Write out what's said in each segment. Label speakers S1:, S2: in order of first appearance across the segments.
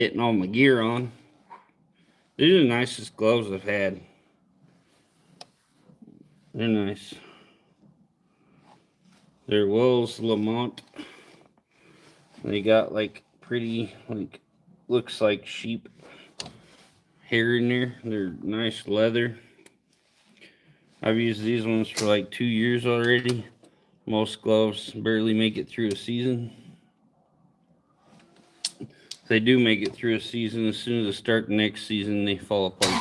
S1: getting all my gear on. These are the nicest gloves I've had. They're nice. They're Wells Lamont. They got like pretty, like, looks like sheep hair in there. They're nice leather. I've used these ones for like 2 years already. Most gloves barely make it through a season. If they do make it through a season, as soon as I start the next season, they fall apart.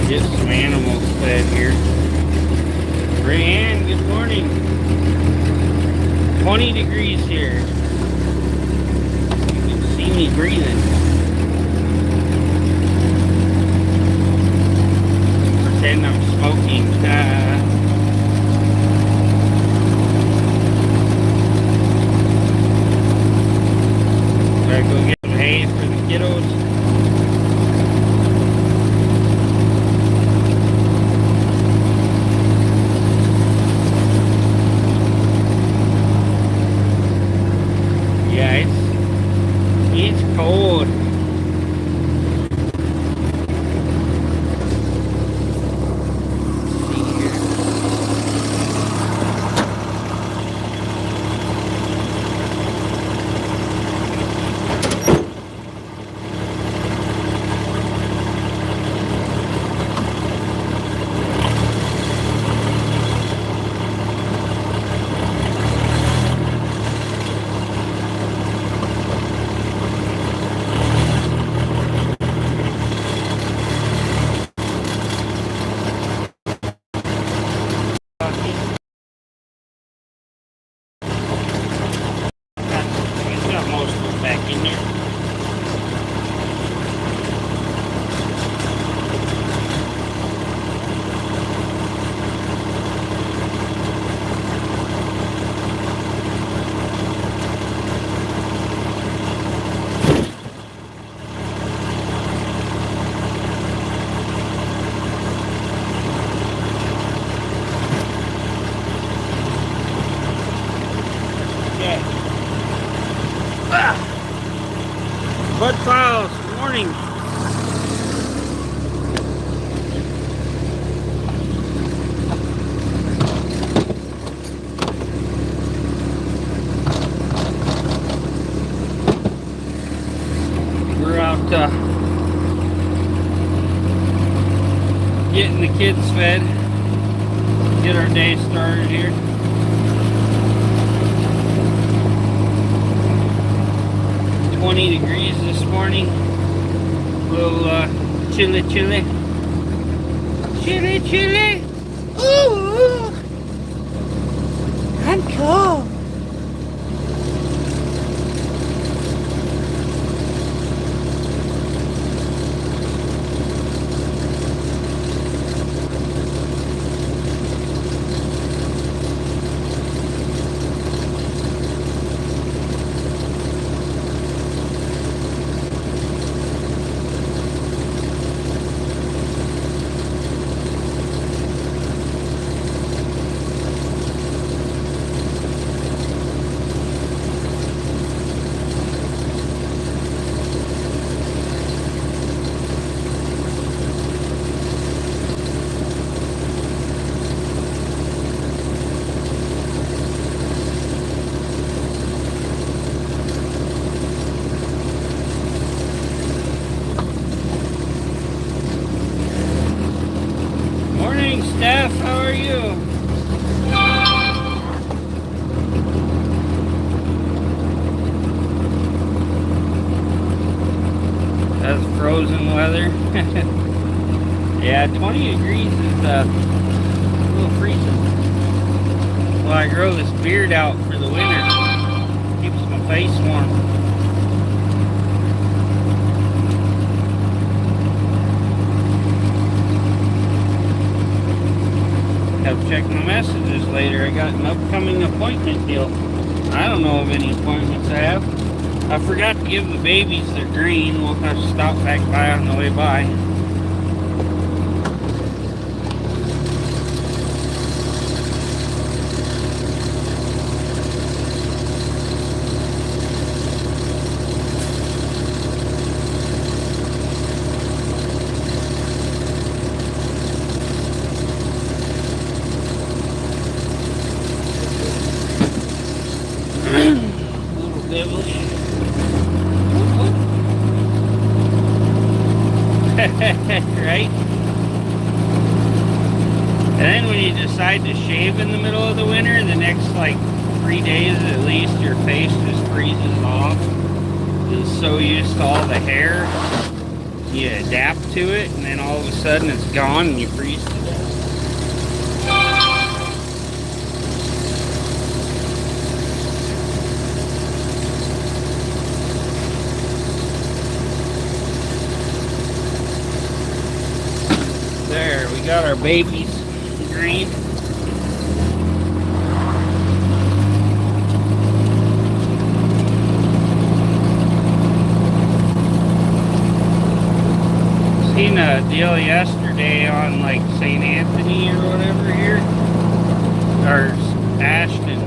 S1: Get some animals fed here. Rayanne, good morning. 20 degrees here. You can see me breathing. Pretend I'm smoking. Gotta go get some hay for the kiddos. Yeah, it's cold. Got most of it back in there. Okay. Bud Files, good morning. We're out getting the kids fed. Get our day started here. Degrees this morning. A little chilly. Ooh, I'm cold. Steph, how are you? That's frozen weather. Yeah, 20 degrees is a little freezing. Well, I grow this beard out for the winter. Keeps my face warm. Have to check my messages later. I got an upcoming appointment deal. I don't know of any appointments I have. I forgot to give the babies their green. We'll have to stop back by on the way by. decide to shave in the middle of the winter, the next like 3 days at least, your face just freezes off. It's so used to all the hair, you adapt to it, and then all of a sudden it's gone and you freeze to death. There, we got our babies green. Seen a deal yesterday on like St. Anthony or whatever here, or Ashton.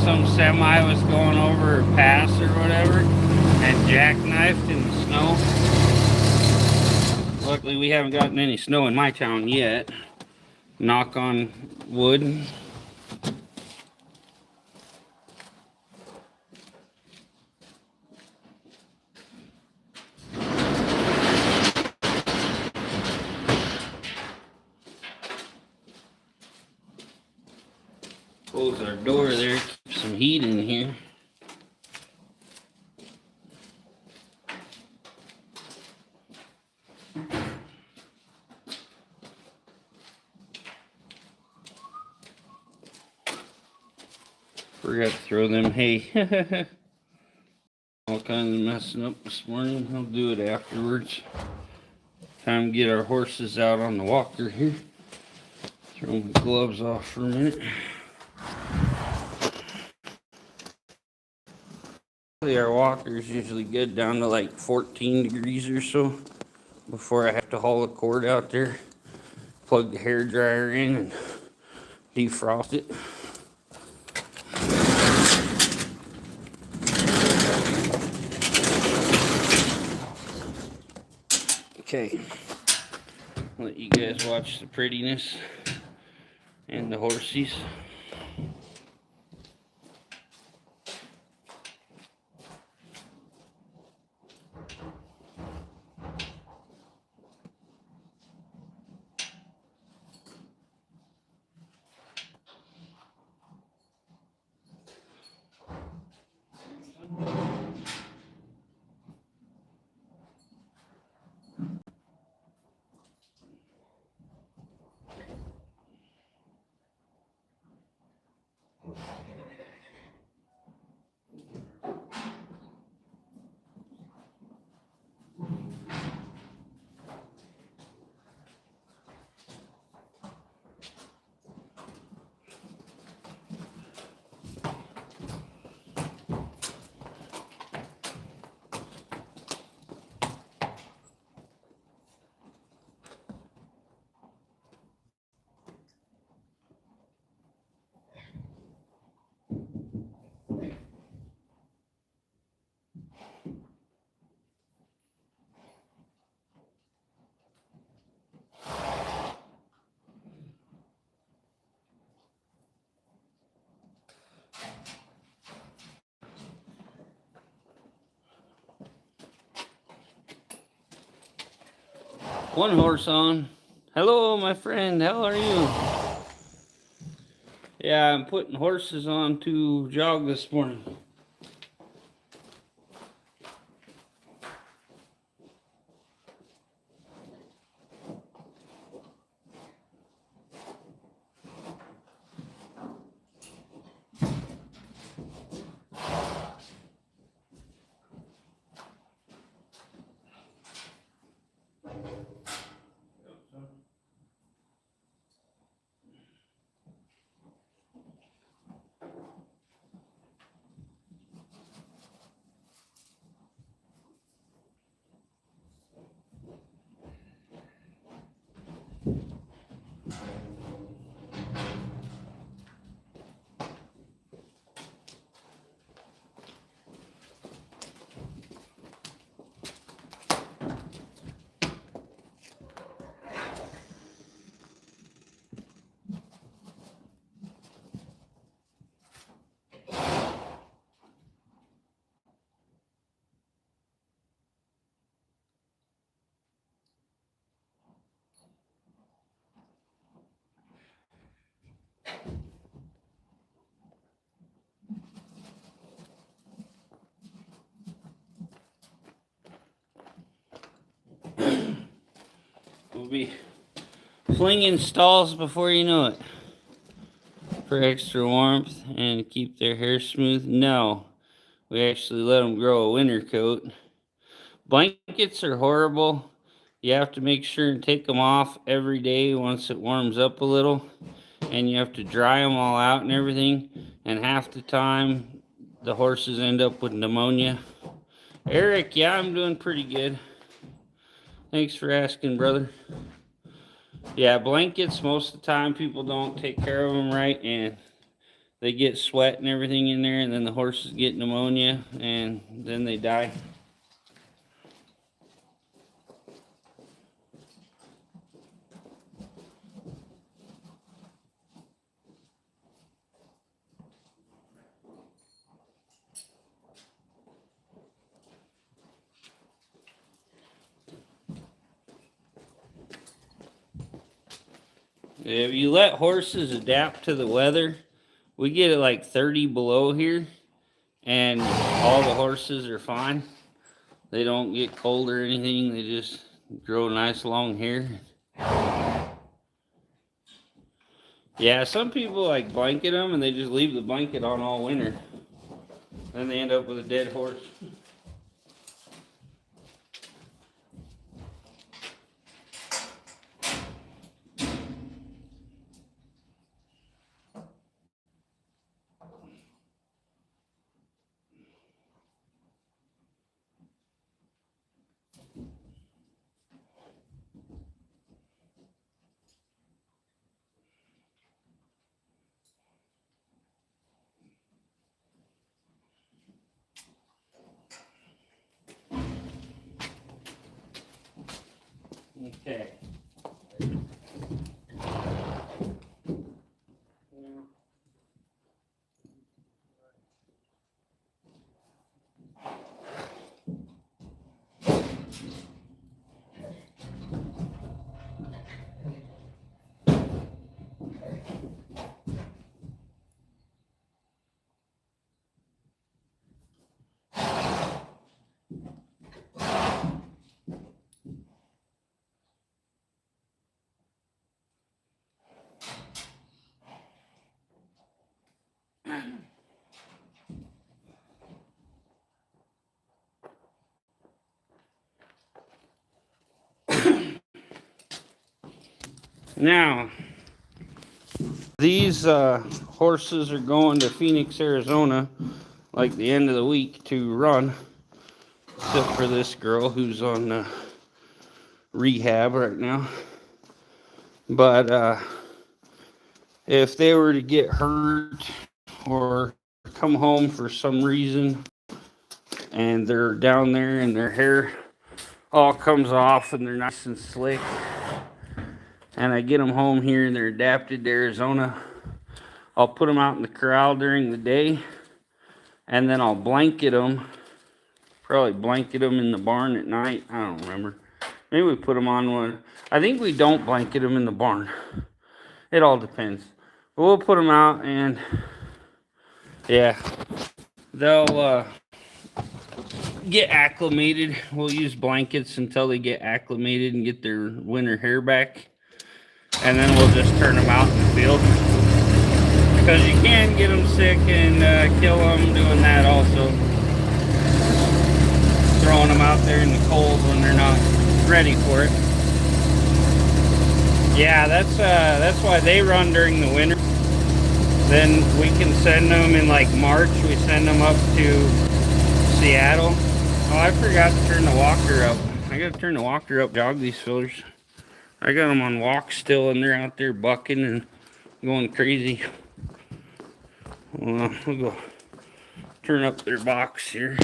S1: Some semi was going over a pass or whatever and jackknifed in the snow. Luckily we haven't gotten any snow in my town yet. Knock on wood. Close our door there, keep some heat in here. Forgot to throw them hay. All kinds of messing up this morning. I'll do it afterwards. Time to get our horses out on the walker here. Throw my gloves off for a minute. Our walker is usually good down to like 14 degrees or so before I have to haul the cord out there, plug the hair dryer in and defrost it. Okay, let you guys watch the prettiness and the horsies. One horse on. Hello, my friend. How are you? Yeah, I'm putting horses on to jog this morning. We'll be flinging stalls before you know it. For extra warmth and keep their hair smooth? No, we actually let them grow a winter coat. Blankets are horrible. You have to make sure and take them off every day once it warms up a little. And you have to dry them all out and everything. And half the time, the horses end up with pneumonia. Eric, yeah, I'm doing pretty good. Thanks for asking, brother. Yeah, blankets, most of the time, people don't take care of them right. And they get sweat and everything in there. And then the horses get pneumonia. And then they die. If you let horses adapt to the weather, we get it like 30 below here, and all the horses are fine. They don't get cold or anything. They just grow nice long hair. Yeah, some people like blanket them and they just leave the blanket on all winter. Then they end up with a dead horse. Okay. Now, these horses are going to Phoenix, Arizona, like the end of the week to run, except for this girl who's on rehab right now. But if they were to get hurt or come home for some reason and they're down there and their hair all comes off and they're nice and slick, and I get them home here and they're adapted to Arizona, I'll put them out in the corral during the day, and then I'll blanket them. Probably blanket them in the barn at night. I don't remember. Maybe we put them on one. I think we don't blanket them in the barn. It all depends. But we'll put them out, and yeah, they'll get acclimated. We'll use blankets until they get acclimated and get their winter hair back. And then we'll just turn them out in the field. Because you can get them sick and kill them doing that also. Throwing them out there in the cold when they're not ready for it. Yeah, that's why they run during the winter. Then we can send them in like March. We send them up to Seattle. Oh, I forgot to turn the walker up. I gotta turn the walker up, jog these fillers. I got them on walk still, and they're out there bucking and going crazy. We'll go turn up their box here.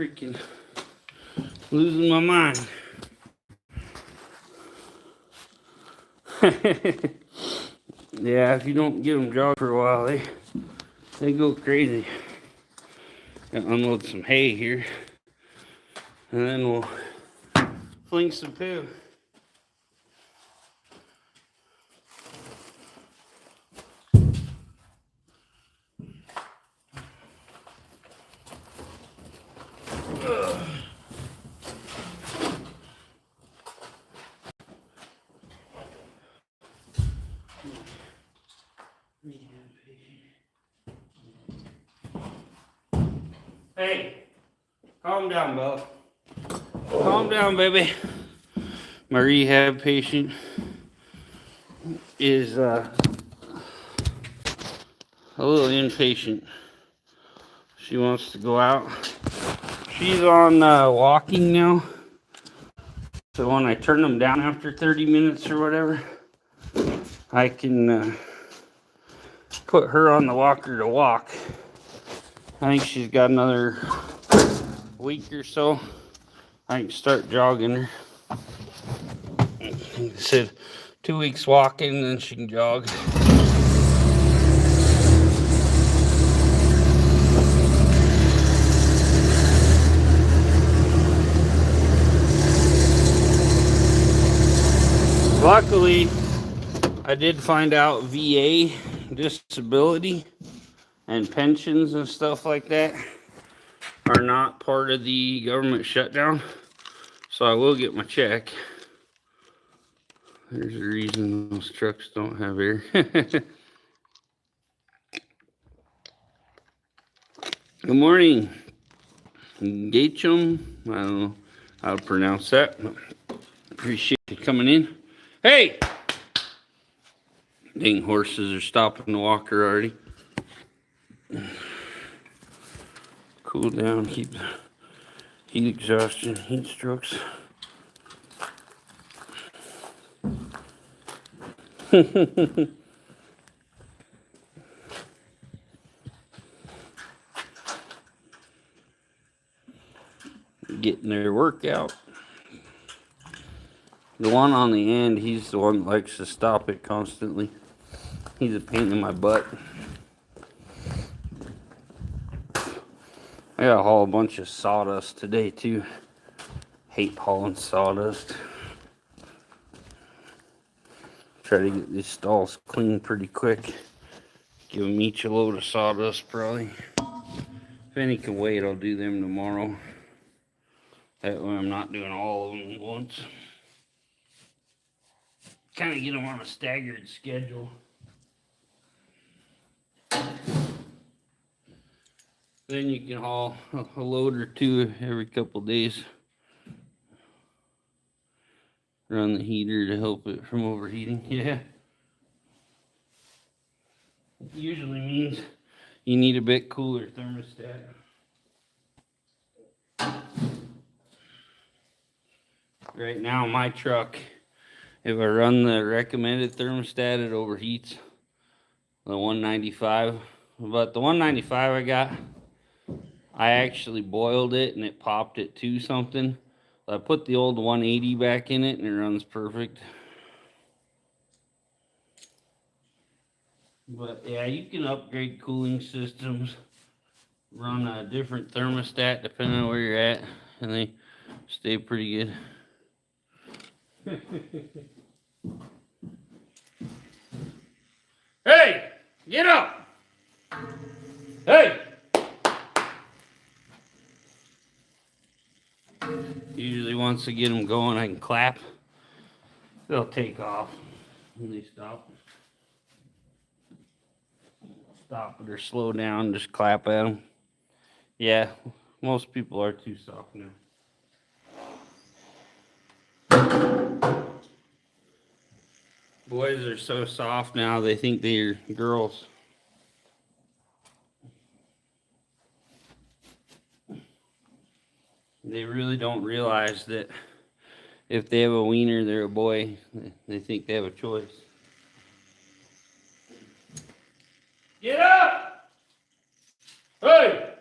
S1: freaking losing my mind. Yeah, if you don't get them jogged for a while, they go crazy. Gonna unload some hay here, and then we'll fling some poo. Hey, calm down, Bella. Calm down, baby. My rehab patient is a little impatient. She wants to go out. She's on walking now. So when I turn them down after 30 minutes or whatever, I can put her on the walker to walk. I think she's got another week or so. I can start jogging her. I said 2 weeks walking, and then she can jog. Luckily, I did find out VA disability and pensions and stuff like that are not part of the government shutdown. So I will get my check. There's a reason those trucks don't have air. Good morning, Gachum. I don't know how to pronounce that. Appreciate you coming in. Hey! Dang, horses are stopping the walker already. Cool down, keep heat exhaustion, heat strokes. Getting their workout. The one on the end, he's the one that likes to stop it constantly. He's a pain in my butt. I gotta haul a bunch of sawdust today too. Hate hauling sawdust. Try to get these stalls clean pretty quick. Give them each a load of sawdust probably. If any can wait, I'll do them tomorrow. That way I'm not doing all of them at once. Kind of get them on a staggered schedule. Then you can haul a load or two every couple days. Run the heater to help it from overheating. Yeah. Usually means you need a bit cooler thermostat. Right now, my truck, if I run the recommended thermostat, it overheats. The 195. But the 195 I got, I actually boiled it and it popped it to something. I put the old 180 back in it and it runs perfect. But yeah, you can upgrade cooling systems. Run a different thermostat depending on where you're at, and they stay pretty good. Hey, get up! Hey! Usually once I get them going, I can clap. They'll take off when they stop. Stop it or slow down, just clap at them. Yeah, most people are too soft now. Boys are so soft now, they think they're girls. They really don't realize that if they have a wiener, they're a boy. They think they have a choice. Get up! Hey!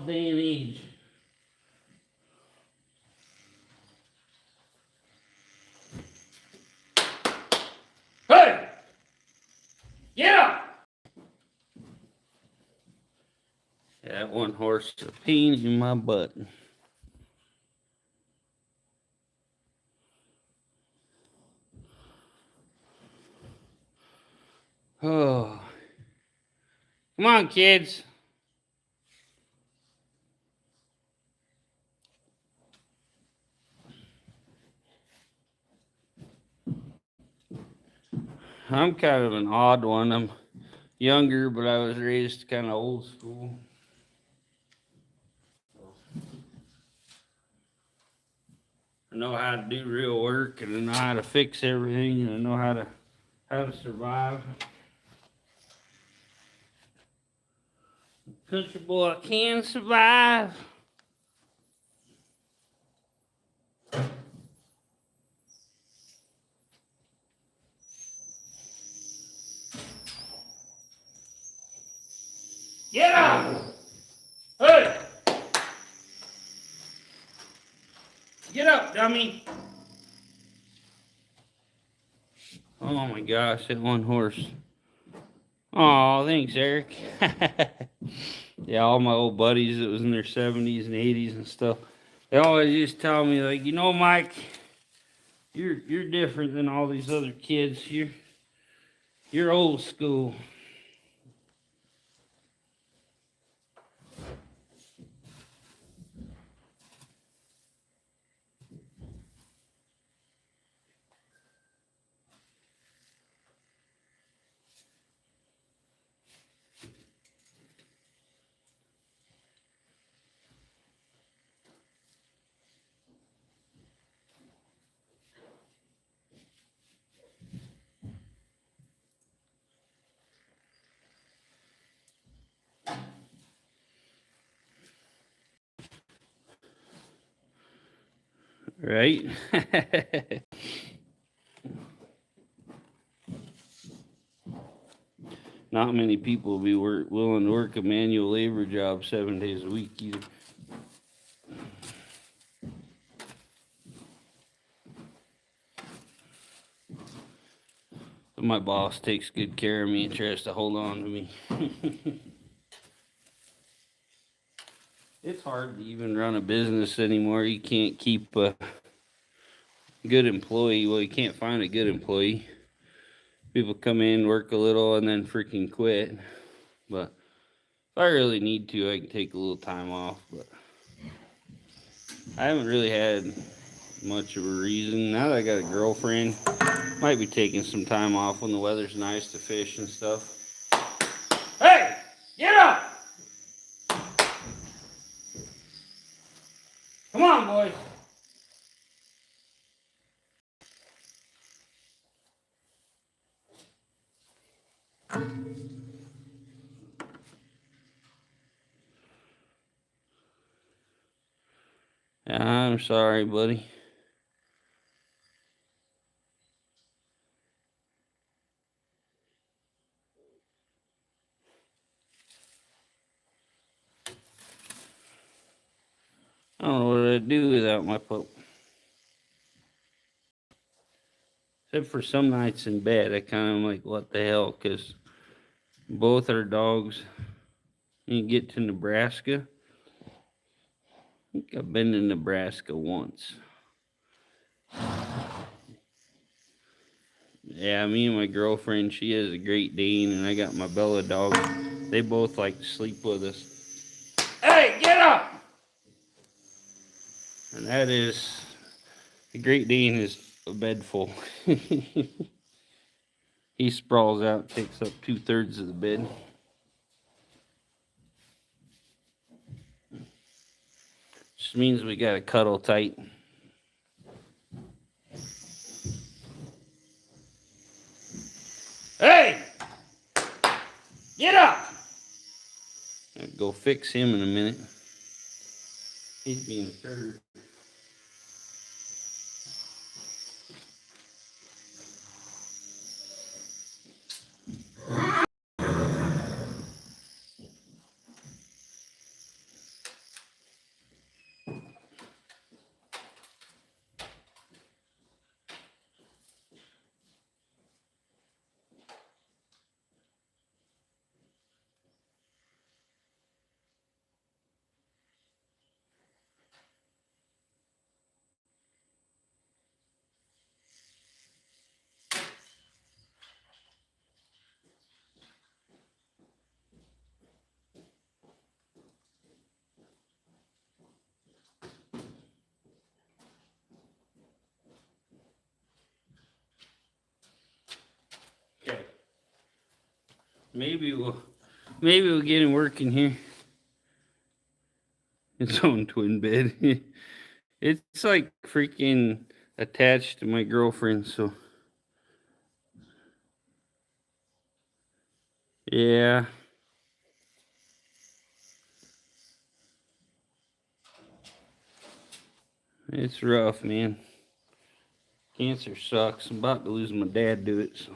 S1: day and age. Hey! Get up! That one horse is a pain in my butt. Oh. Come on, kids. I'm kind of an odd one. I'm younger, but I was raised kind of old school. I know how to do real work, and I know how to fix everything, and I know how to survive. Country boy can survive. Get up! Hey! Get up, dummy! Oh my gosh, that one horse. Oh, thanks, Eric. Yeah, all my old buddies that was in their 70s and 80s and stuff, they always used to tell me, like, you know, Mike, you're different than all these other kids. You're old school. Right? Not many people will be willing to work a manual labor job 7 days a week either. But my boss takes good care of me and tries to hold on to me. It's hard to even run a business anymore. You can't keep a good employee. Well, you can't find a good employee. People come in, work a little, and then freaking quit. But if I really need to, I can take a little time off. But I haven't really had much of a reason. Now that I got a girlfriend, might be taking some time off when the weather's nice to fish and stuff. Hey, get up! Come on, boys. I'm sorry, buddy. I don't know what I'd do without my pup. Except for some nights in bed, I kind of am like, what the hell? Because both our dogs, you get to Nebraska. I think I've been to Nebraska once. Yeah, me and my girlfriend, she has a Great Dane, and I got my Bella dog. They both like to sleep with us. Hey, get up! And that is, the Great Dane is a bed full. He sprawls out, takes up 2/3 of the bed. Just means we gotta cuddle tight. Hey! Get up! I'll go fix him in a minute. He's being a turd. Maybe we'll get him working here. Its own twin bed. It's like freaking attached to my girlfriend, so yeah. It's rough, man. Cancer sucks. I'm about to lose my dad to it, so.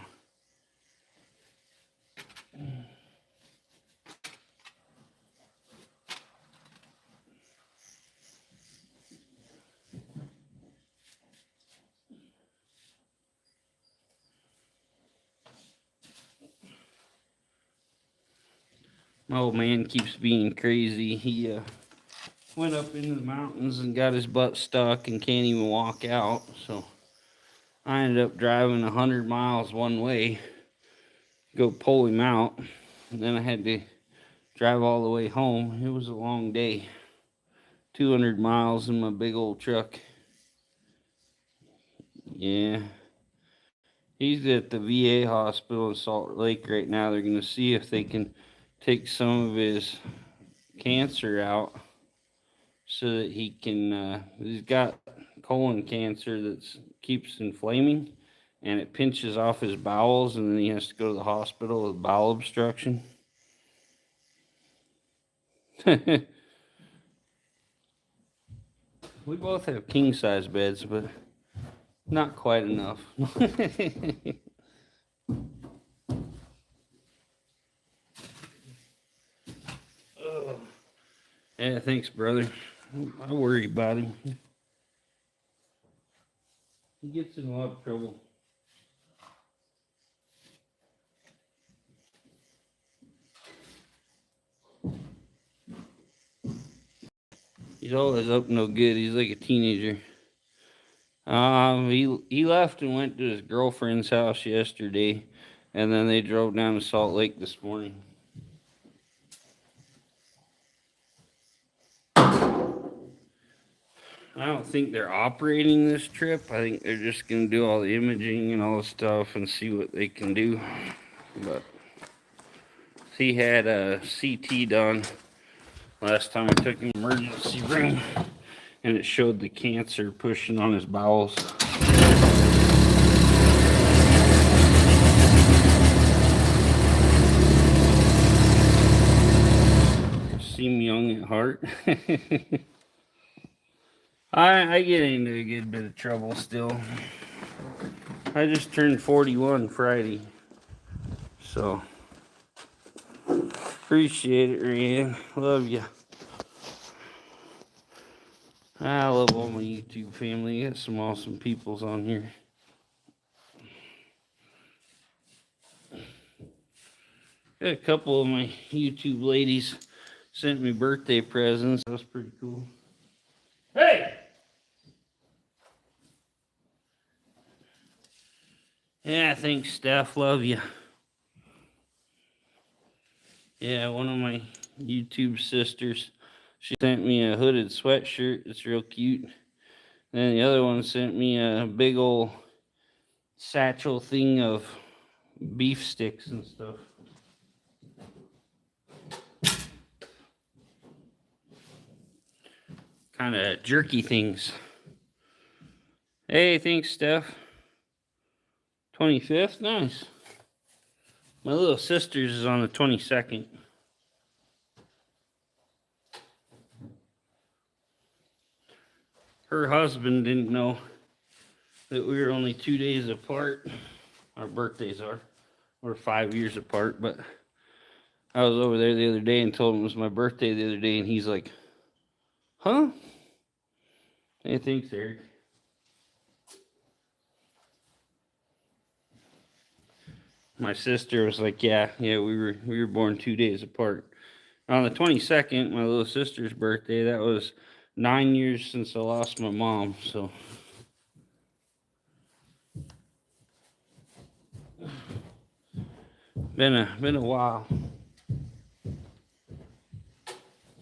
S1: My old man keeps being crazy. He went up into the mountains and got his butt stuck and can't even walk out. So I ended up driving 100 miles one way, go pull him out. And then I had to drive all the way home. It was a long day. 200 miles in my big old truck. Yeah. He's at the VA hospital in Salt Lake right now. They're going to see if they can take some of his cancer out so that he can, he's got colon cancer that keeps inflaming, and it pinches off his bowels, and then he has to go to the hospital with bowel obstruction. We both have king size beds, but not quite enough. Yeah, thanks, brother. I worry about him. He gets in a lot of trouble. He's always up no good. He's like a teenager. He left and went to his girlfriend's house yesterday, and then they drove down to Salt Lake this morning. I don't think they're operating this trip. I think they're just going to do all the imaging and all the stuff and see what they can do. But he had a CT done last time I took him emergency room, and it showed the cancer pushing on his bowels. Seem young at heart. I get into a good bit of trouble still. I just turned 41 Friday. So, appreciate it, Ryan. Love you. I love all my YouTube family. Got some awesome peoples on here. Got a couple of my YouTube ladies sent me birthday presents. That was pretty cool. Hey! Yeah, thanks, Steph. Love you. Yeah, one of my YouTube sisters, she sent me a hooded sweatshirt. It's real cute. And the other one sent me a big old satchel thing of beef sticks and stuff. Kind of jerky things. Hey, thanks, Steph. 25th? Nice. My little sister's is on the 22nd. Her husband didn't know that we were only 2 days apart. Our birthdays are. We're 5 years apart, but I was over there the other day and told him it was my birthday the other day, and he's like, huh? Hey, thanks, Eric. My sister was like, yeah, we were born 2 days apart. On the 22nd, my little sister's birthday, that was 9 years since I lost my mom, so. Been a while.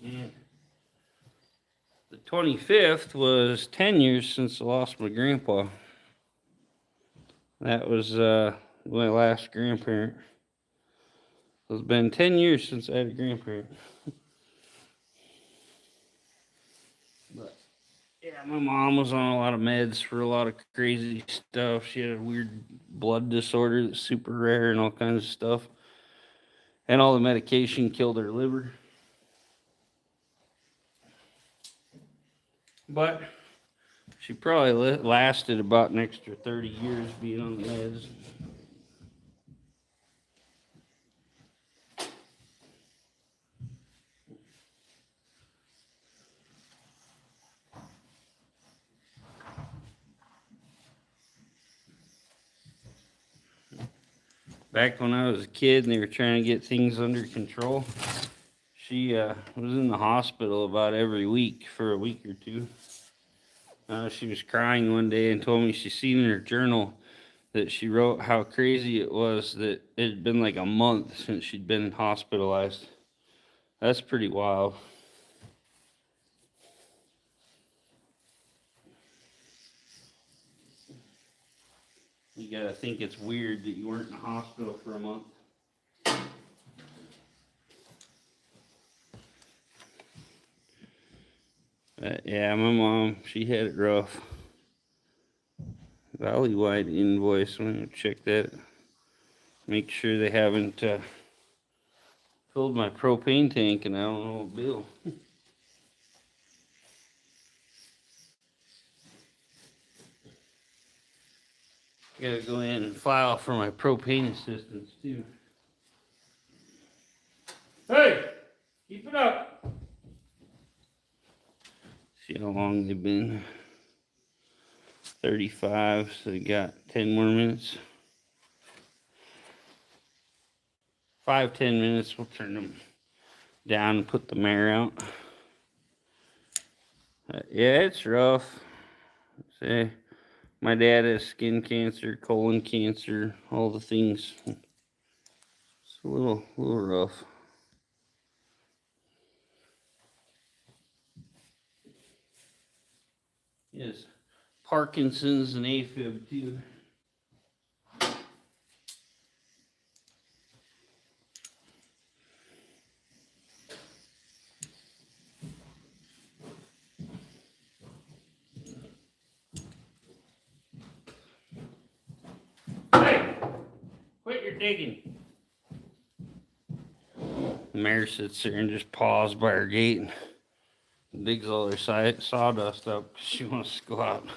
S1: Yeah. The 25th was 10 years since I lost my grandpa. That was my last grandparent. It's been 10 years since I had a grandparent. But yeah, my mom was on a lot of meds for a lot of crazy stuff. She had a weird blood disorder that's super rare and all kinds of stuff. And all the medication killed her liver. But she probably lasted about an extra 30 years being on the meds. Back when I was a kid and they were trying to get things under control, she was in the hospital about every week for a week or two. She was crying one day and told me she seen in her journal that she wrote how crazy it was that it had been like a month since she'd been hospitalized. That's pretty wild. You gotta think it's weird that you weren't in the hospital for a month. Yeah, my mom, she had it rough. Valley-wide invoice, I'm gonna check that. Make sure they haven't filled my propane tank and I don't know what bill. Gotta go in and file for my propane assistance too. Hey, keep it up. See how long they've been. 35, so they got 10 more minutes. 5-10 minutes, we'll turn them down and put the mare out. Yeah, it's rough. Say, my dad has skin cancer, colon cancer, all the things. It's a little rough. Yes, Parkinson's and AFib too. Hey, quit your digging. The mare sits there and just paws by her gate and digs all her sawdust up because she wants to go out.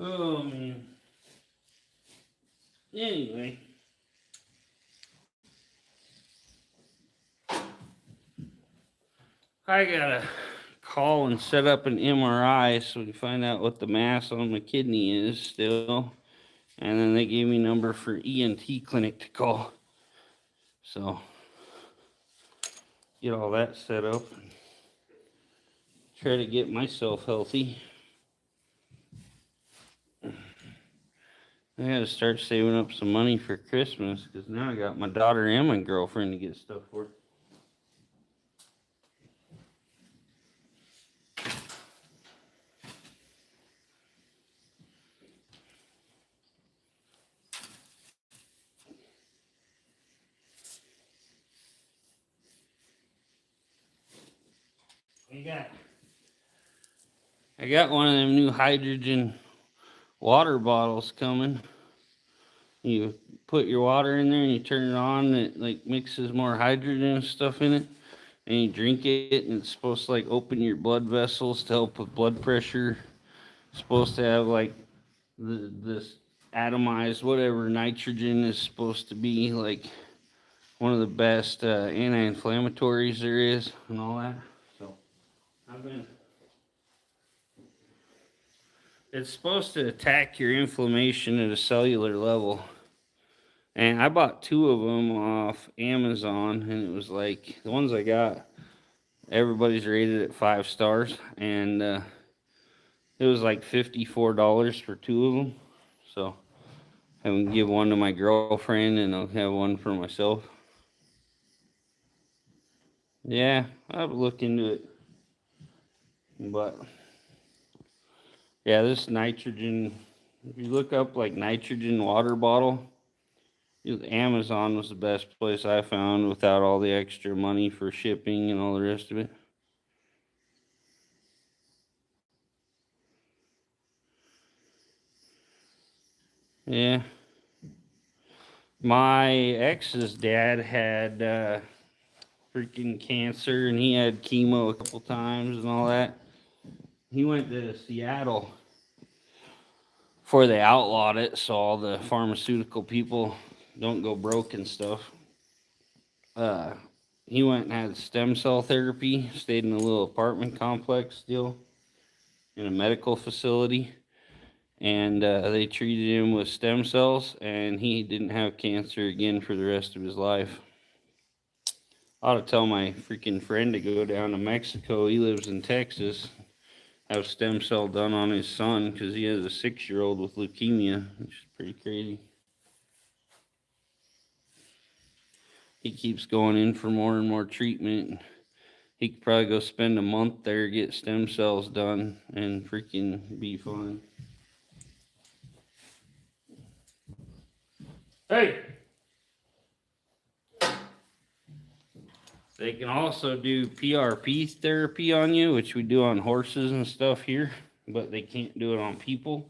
S1: Oh man. Anyway. I gotta call and set up an MRI so we can find out what the mass on my kidney is still. And then they gave me number for ENT clinic to call. So get all that set up and try to get myself healthy. I gotta start saving up some money for Christmas because now I got my daughter and my girlfriend to get stuff for. I got one of them new hydrogen water bottles coming. You put your water in there and you turn it on, and it like mixes more hydrogen and stuff in it, and you drink it, and it's supposed to like open your blood vessels to help with blood pressure. It's supposed to have like this atomized whatever nitrogen is supposed to be like one of the best anti-inflammatories there is and all that. So I've been. It's supposed to attack your inflammation at a cellular level. And I bought 2 of them off Amazon, and it was like the ones I got Everybody's rated at 5 stars, and it was like $54 for two of them. So I'm gonna give one to my girlfriend, and I'll have one for myself. Yeah, I've looked into it, but yeah, this nitrogen. If you look up like nitrogen water bottle, Amazon was the best place I found without all the extra money for shipping and all the rest of it. Yeah. My ex's dad had freaking cancer, and he had chemo a couple times and all that. He went to Seattle before they outlawed it, so all the pharmaceutical people don't go broke and stuff. Uh, he went and had stem cell therapy, stayed in a little apartment complex deal in a medical facility, and they treated him with stem cells, and he didn't have cancer again for the rest of his life. I ought to tell my freaking friend to go down to Mexico. He lives in Texas. Have stem cell done on his son because he has a 6-year-old with leukemia, which is pretty crazy. He keeps going in for more and more treatment. He could probably go spend a month there, get stem cells done, and freaking be fine. Hey! They can also do PRP therapy on you, which we do on horses and stuff here, but they can't do it on people.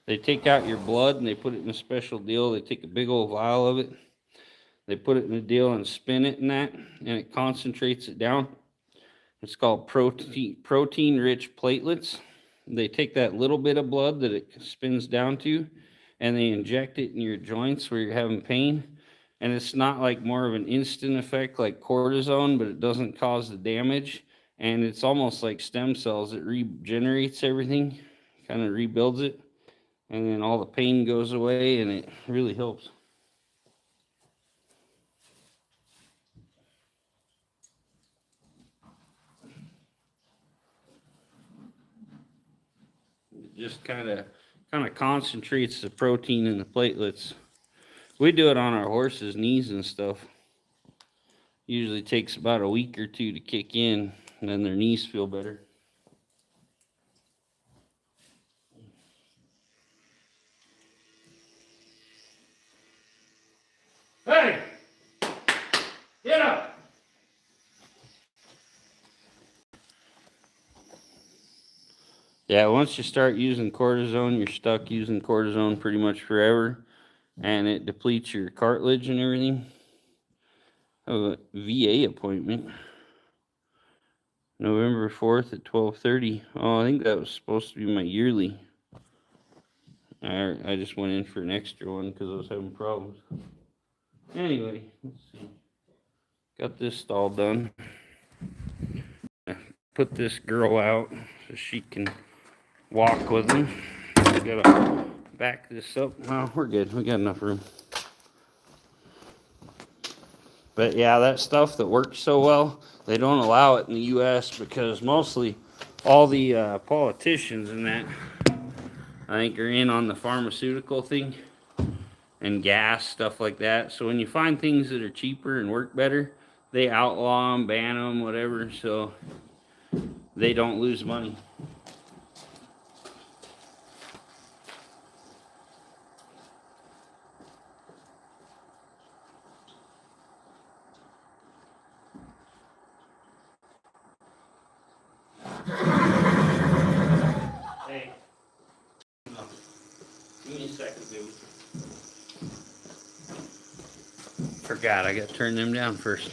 S1: They take out your blood and they put it in a special deal. They take a big old vial of it. They put it in a deal and spin it in that, and it concentrates it down. It's called protein-rich platelets. They take that little bit of blood that it spins down to, and they inject it in your joints where you're having pain. And it's not like more of an instant effect like cortisone, but it doesn't cause the damage. And it's almost like stem cells. It regenerates everything, kind of rebuilds it, and then all the pain goes away, and it really helps. It just kind of concentrates the protein in the platelets. We do it on our horses' knees and stuff. Usually takes about a week or two to kick in, and then their knees feel better. Hey! Get up! Yeah, once you start using cortisone, you're stuck using cortisone pretty much forever, and it depletes your cartilage and everything. I have a VA appointment November 4th at 12:30. Oh, I think that was supposed to be my yearly. I just went in for an extra one because I was having problems. Anyway, let's see. Got this stall done. Put this girl out so she can walk with him. Gotta back this up. Oh, we're good. We got enough room. But yeah, that stuff that works so well, they don't allow it in the U.S. because mostly all the politicians and that, I think, are in on the pharmaceutical thing and gas, stuff like that. So when you find things that are cheaper and work better, they outlaw them, ban them, whatever, so they don't lose money. Hey, give me a second, dude. Forgot, I got to turn them down first.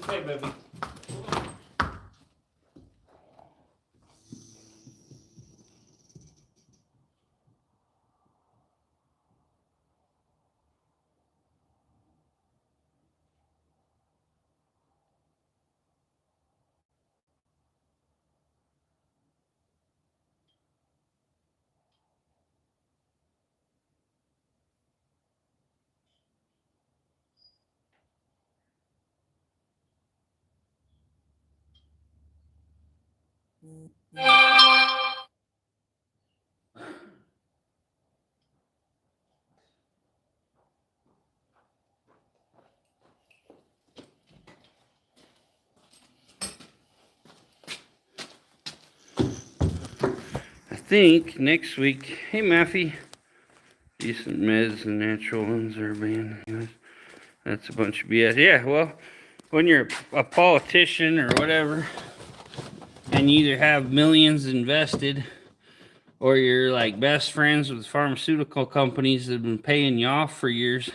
S1: Hey, baby. I think next week, hey Maffy, decent meds and natural ones are banned. That's a bunch of BS. Yeah, well, when you're a politician or whatever, and you either have millions invested, or you're like best friends with pharmaceutical companies that have been paying you off for years.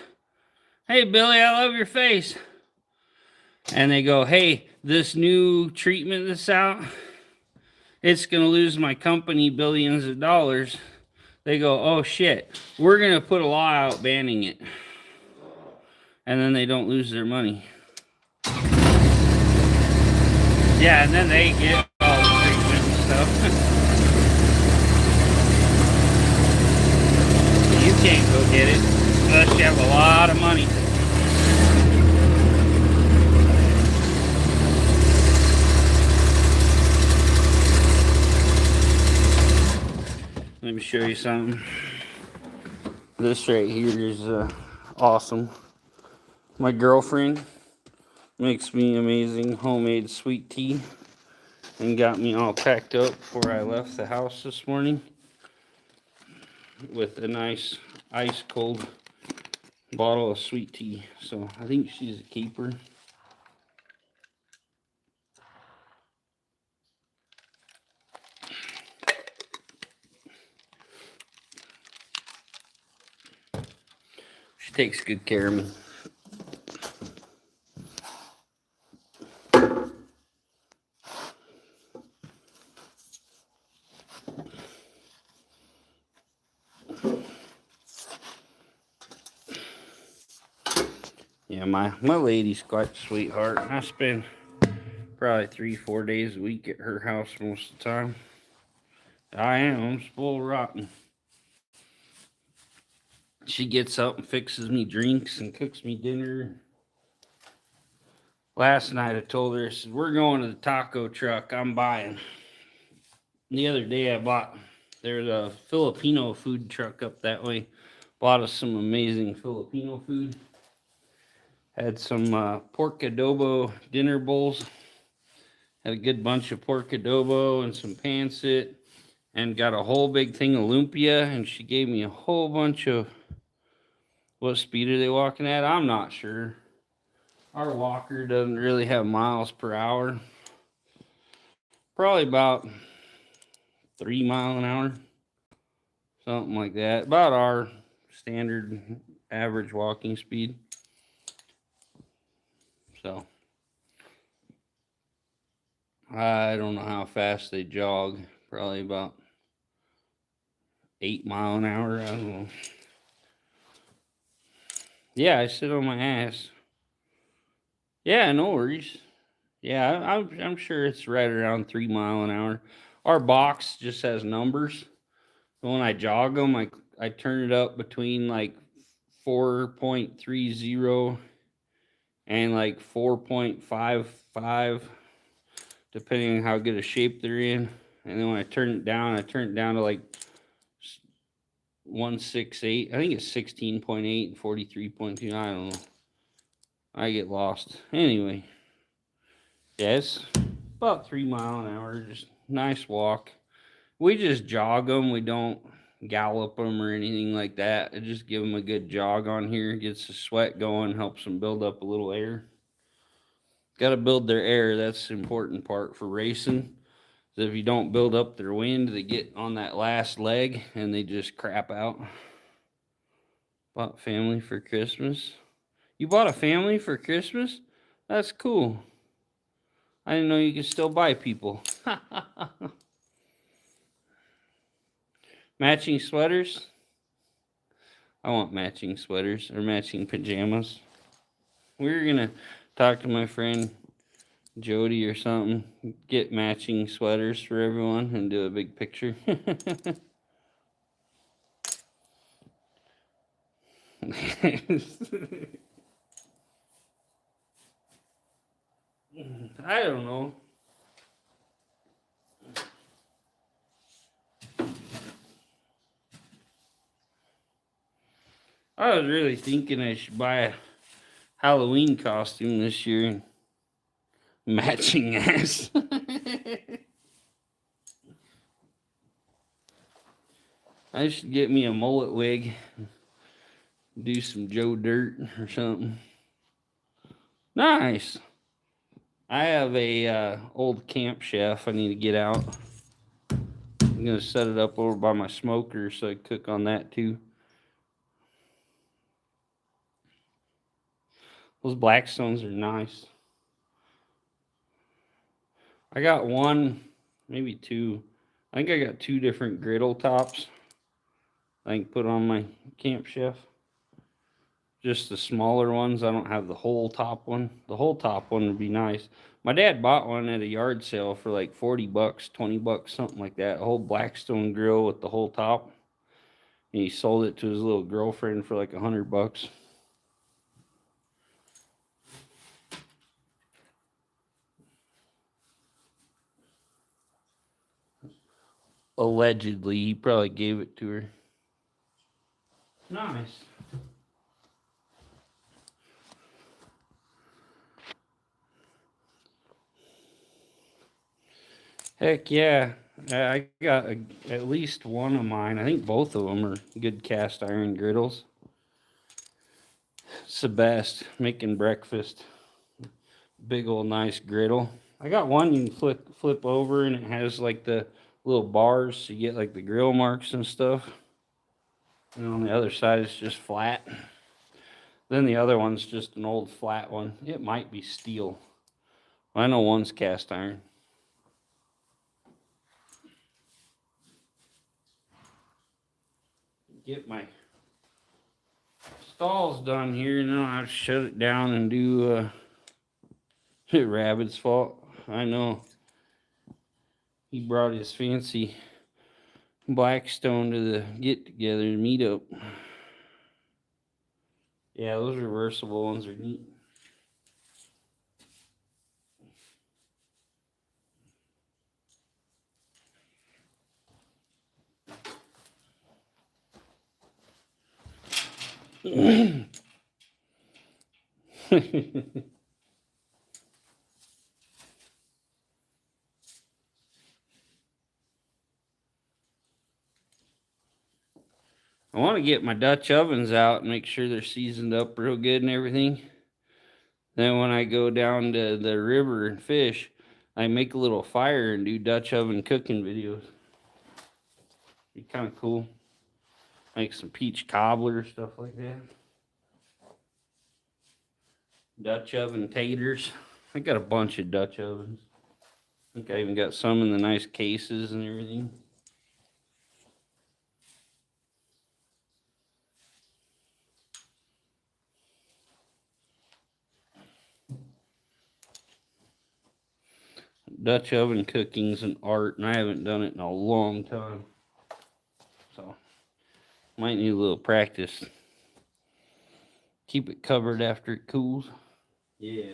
S1: Hey Billy, I love your face. And they go, hey, this new treatment that's out, it's gonna lose my company billions of dollars. They go, oh shit, we're gonna put a law out banning it. And then they don't lose their money. Yeah, and then they get all the treatment and stuff. You can't go get it unless you have a lot of money. Let me show you something. This right here is awesome. My girlfriend makes me amazing homemade sweet tea and got me all packed up before I left the house this morning with a nice ice cold bottle of sweet tea. So I think she's a keeper. She takes good care of me. Yeah, my lady's quite a sweetheart. I spend probably 3-4 days a week at her house most of the time. I am. I'm spoiled rotten. She gets up and fixes me drinks and cooks me dinner. Last night I told her, I said, we're going to the taco truck. I'm buying. The other day there's a Filipino food truck up that way. Bought us some amazing Filipino food. Had some pork adobo dinner bowls. Had a good bunch of pork adobo and some pancit. And got a whole big thing of lumpia. And she gave me a whole bunch of, what speed are they walking at? I'm not sure. Our walker doesn't really have miles per hour. Probably about 3 miles an hour. Something like that. About our standard average walking speed. So I don't know how fast they jog. Probably about 8 miles an hour. I don't know. Yeah, I sit on my ass. Yeah, no worries. Yeah, I'm sure it's right around 3 miles an hour. Our box just has numbers. When I jog them, I turn it up between like 4.30 and like 4.55, depending on how good a shape they're in. And then when I turn it down to like 168. I think it's 16.8 and 43.2. I don't know. I get lost. Anyway, yeah, it's about 3 miles an hour. Just nice walk. We just jog them. We don't gallop them or anything like that. I just give them a good jog on here. Gets the sweat going. Helps them build up a little air. Got to build their air. That's the important part for racing. So if you don't build up their wind, they get on that last leg and they just crap out. Bought family for Christmas. You bought a family for Christmas? That's cool. I didn't know you could still buy people. Matching sweaters. I want matching sweaters or matching pajamas. We're gonna talk to my friend Jody or something, get matching sweaters for everyone and do a big picture. I don't know. I was really thinking I should buy a Halloween costume this year and matching ass. I should get me a mullet wig, do some Joe Dirt or something. Nice. I have a old camp chef I need to get out. I'm gonna set it up over by my smoker so I cook on that too. Those Blackstones are nice. I got one, maybe two. I think I got two different griddle tops I can put on my Camp Chef. Just the smaller ones. I don't have the whole top one. The whole top one would be nice. My dad bought one at a yard sale for like 40 bucks, 20 bucks, something like that. A whole Blackstone grill with the whole top. And he sold it to his little girlfriend for like 100 bucks. Allegedly, he probably gave it to her. Nice. Heck yeah. I got at least one of mine. I think both of them are good cast iron griddles. It's the best. Making breakfast. Big old nice griddle. I got one you can flip over and it has like the little bars so you get like the grill marks and stuff. And on the other side it's just flat. Then the other one's just an old flat one. It might be steel. I know one's cast iron. Get my stalls done here and then I'll have to shut it down and do Rabbit's fault. I know. He brought his fancy Blackstone to the get together meetup. Yeah, those reversible ones are neat. I want to get my Dutch ovens out and make sure they're seasoned up real good and everything. Then when I go down to the river and fish, I make a little fire and do Dutch oven cooking videos. Be kind of cool. Make some peach cobbler, stuff like that. Dutch oven taters. I got a bunch of Dutch ovens. I think I even got some in the nice cases and everything. Dutch oven cooking's an art, and I haven't done it in a long time. So, might need a little practice. Keep it covered after it cools. Yeah.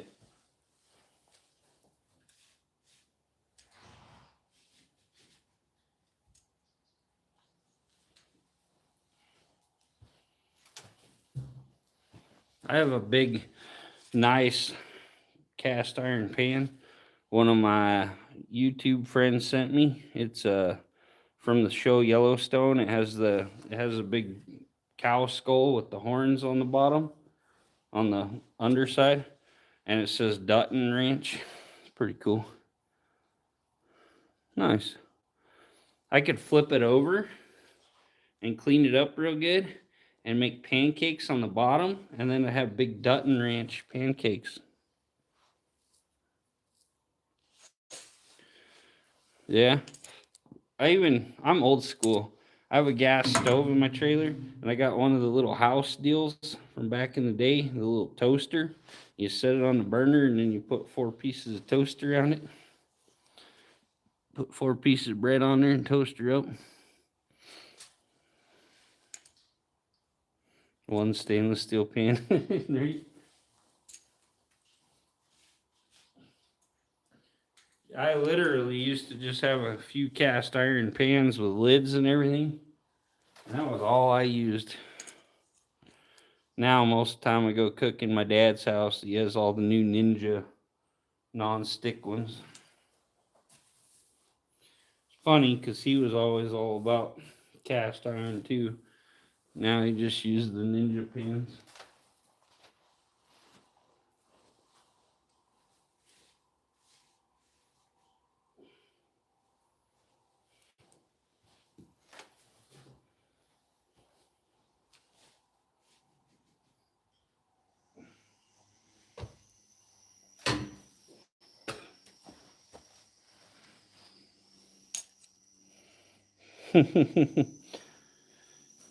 S1: I have a big, nice cast iron pan. One of my YouTube friends sent me. It's from the show Yellowstone. It has a big cow skull with the horns on the bottom, on the underside, and it says Dutton Ranch. It's pretty cool. Nice. I could flip it over and clean it up real good and make pancakes on the bottom, and then I have big Dutton Ranch pancakes. Yeah. I'm old school. I have a gas stove in my trailer, and I got one of the little house deals from back in the day, the little toaster. You set it on the burner, and then you put 4 pieces of toaster on it. Put 4 pieces of bread on there and toaster up. One stainless steel pan. I literally used to just have a few cast iron pans with lids and everything. And that was all I used. Now, most of the time I go cook in my dad's house. He has all the new Ninja non-stick ones. It's funny because he was always all about cast iron too. Now he just uses the Ninja pans.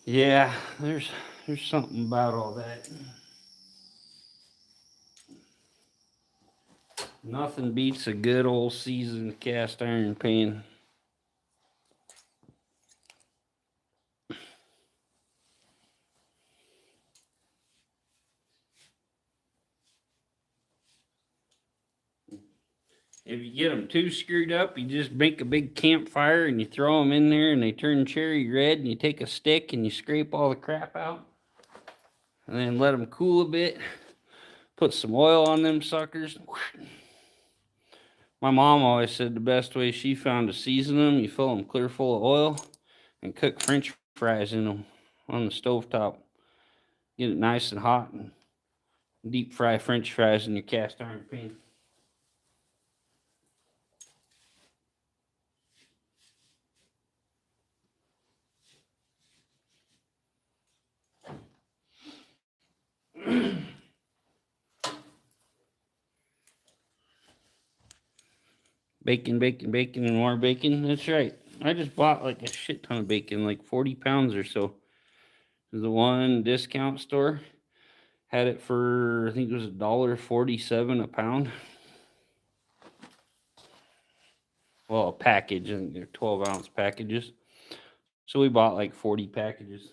S1: Yeah, there's something about all that. Nothing beats a good old seasoned cast iron pan. If you get them too screwed up, you just make a big campfire and you throw them in there and they turn cherry red, and you take a stick and you scrape all the crap out and then let them cool a bit. Put some oil on them suckers. My mom always said the best way she found to season them, you fill them clear full of oil and cook French fries in them on the stovetop. Get it nice and hot and deep fry French fries in your cast iron pan. Bacon, bacon, bacon, and more bacon. That's right. I just bought like a shit ton of bacon, like 40 pounds or so. The one discount store had it for, I think it was $1.47 a pound. Well, a package. I think they're 12-ounce packages. So we bought like 40 packages.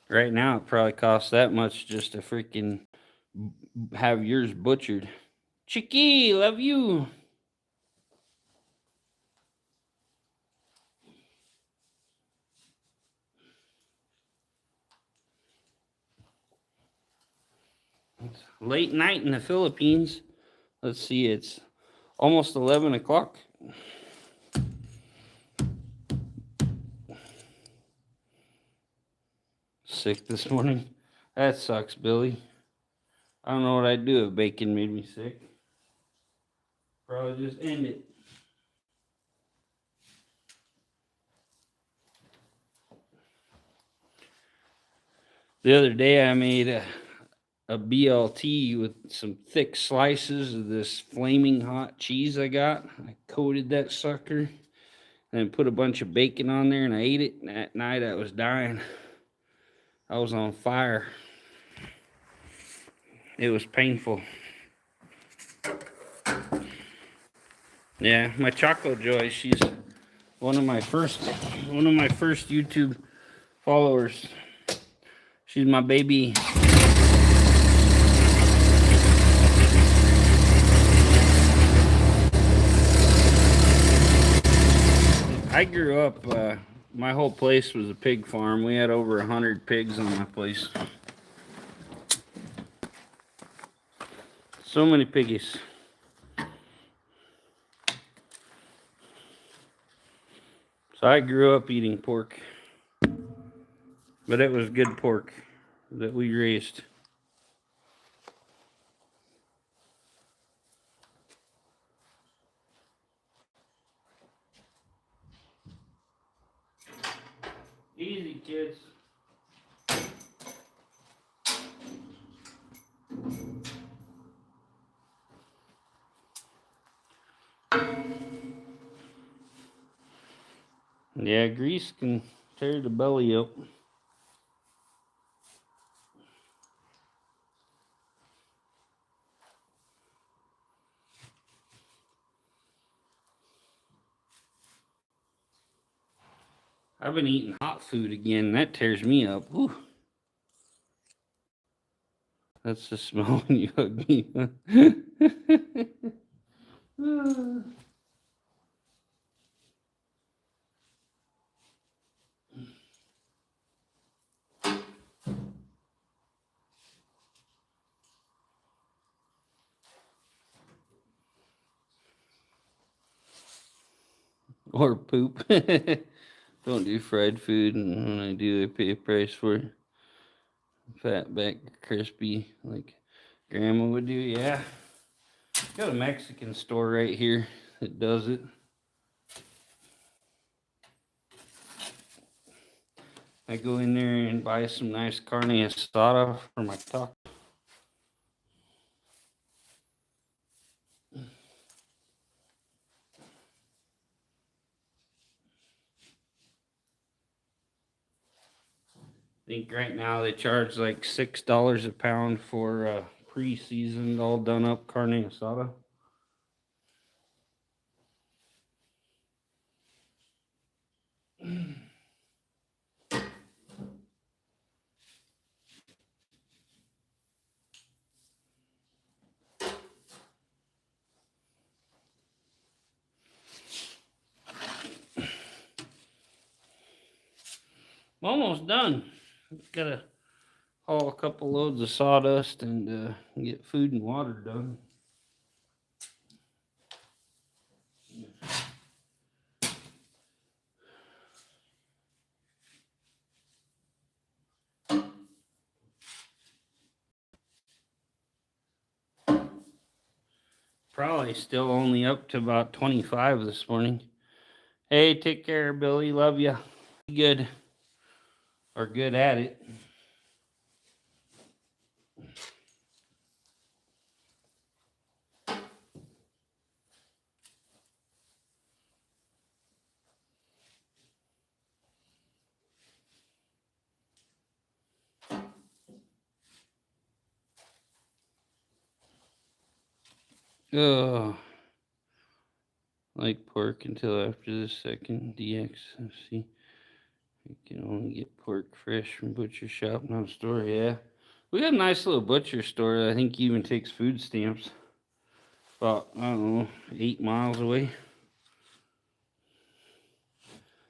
S1: Right now, it probably costs that much just to freaking have yours butchered. Chicky, love you. It's late night in the Philippines. Let's see, it's almost 11 o'clock. Sick this morning. That sucks, Billy. I don't know what I'd do if bacon made me sick. Probably just end it. The other day I made a BLT with some thick slices of this flaming hot cheese I got. I coated that sucker and put a bunch of bacon on there and I ate it. And that night I was dying. I was on fire. It was painful. Yeah, my Choco Joy, she's one of my first YouTube followers. She's my baby. I grew up, my whole place was a pig farm. We had over 100 pigs on my place. So many piggies. So I grew up eating pork. But it was good pork that we raised. Easy, kids. Yeah, grease can tear the belly up. I've been eating hot food again. That tears me up. Whew. That's the smell when you hug me. Or poop. Don't do fried food, and when I do, I pay a price for it. Fat back, crispy, like Grandma would do. Yeah, got a Mexican store right here that does it. I go in there and buy some nice carne asada for my taco. I think right now they charge like $6 a pound for pre-seasoned, all done up carne asada. I'm almost done. Gotta haul a couple loads of sawdust and get food and water done. Probably still only up to about 25 this morning. Hey, take care, Billy. Love you. Good. Or good at it. Oh, like pork until after the second DX. Let's see. You can only get pork fresh from butcher shop, not store. Yeah, we got a nice little butcher store that I think even takes food stamps. About, I don't know, 8 miles away.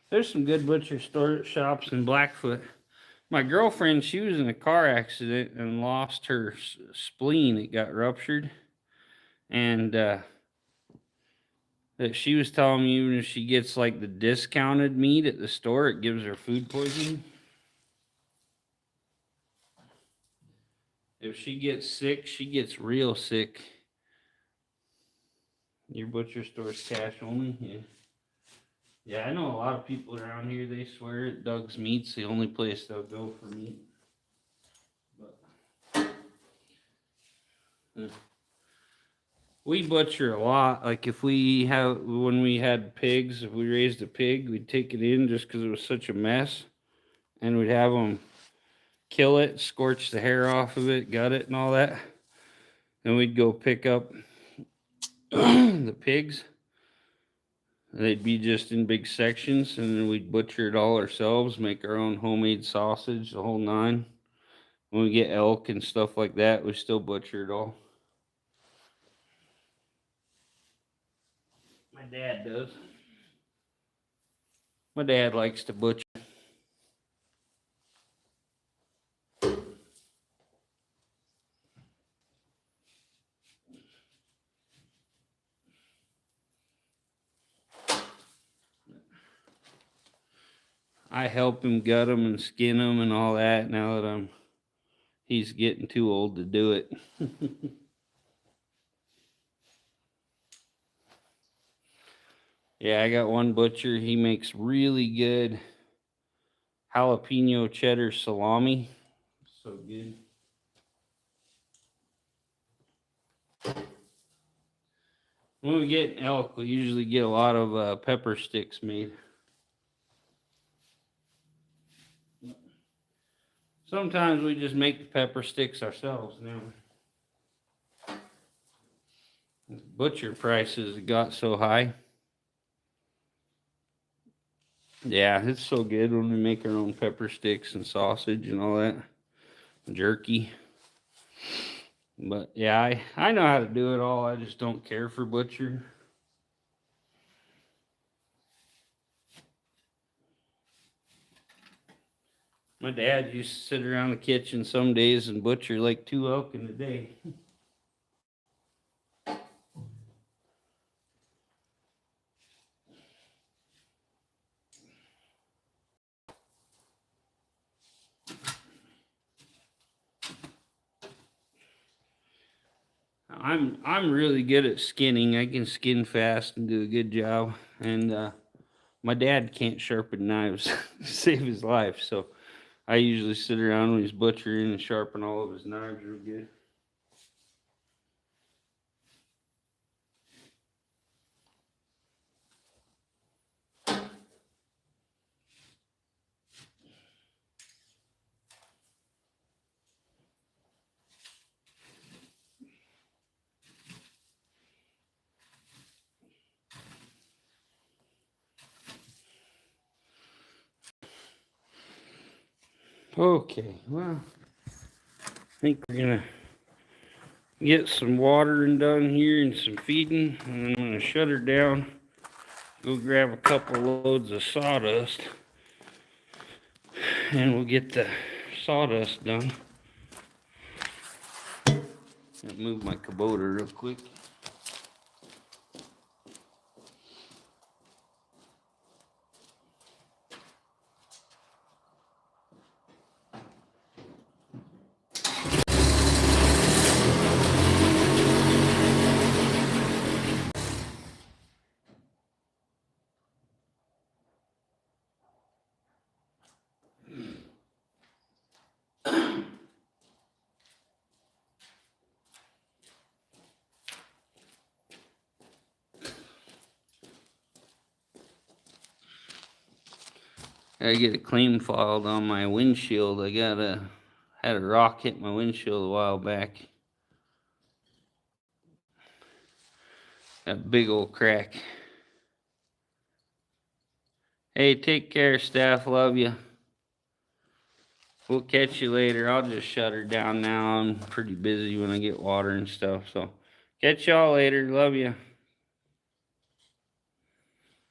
S1: There's some good butcher store shops in Blackfoot. My girlfriend, she was in a car accident and lost her spleen. It got ruptured. And that she was telling me even if she gets like the discounted meat at the store, it gives her food poisoning. If she gets sick, she gets real sick. Your butcher store's cash only? Yeah. Yeah, I know a lot of people around here, they swear at Doug's Meat's the only place they'll go for meat. But we butcher a lot. Like if we have, when we had pigs, if we raised a pig, we'd take it in just because it was such a mess. And we'd have them kill it, scorch the hair off of it, gut it and all that. Then we'd go pick up the pigs. They'd be just in big sections, and then we'd butcher it all ourselves, make our own homemade sausage, the whole nine. When we get elk and stuff like that, we still butcher it all. My dad does. My dad likes to butcher. I help him gut them and skin them and all that now that he's getting too old to do it. Yeah, I got one butcher. He makes really good jalapeno cheddar salami. So good. When we get elk, we usually get a lot of pepper sticks made. Sometimes we just make the pepper sticks ourselves now. Butcher prices got so high. Yeah, it's so good when we make our own pepper sticks and sausage and all that. Jerky. But yeah, I know how to do it all. I just don't care for butcher. My dad used to sit around the kitchen some days and butcher like 2 elk in a day. I'm really good at skinning. I can skin fast and do a good job. And my dad can't sharpen knives to save his life, so I usually sit around when he's butchering and sharpen all of his knives real good. Okay, well, I think we're gonna get some watering done here and some feeding, and I'm gonna shut her down, go grab a couple loads of sawdust, and we'll get the sawdust done. I'll move my Kubota real quick. I get it clean filed on my windshield. Had a rock hit my windshield a while back. That big old crack. Hey, take care, Steph. Love you. We'll catch you later. I'll just shut her down now. I'm pretty busy when I get water and stuff. So catch y'all later. Love you.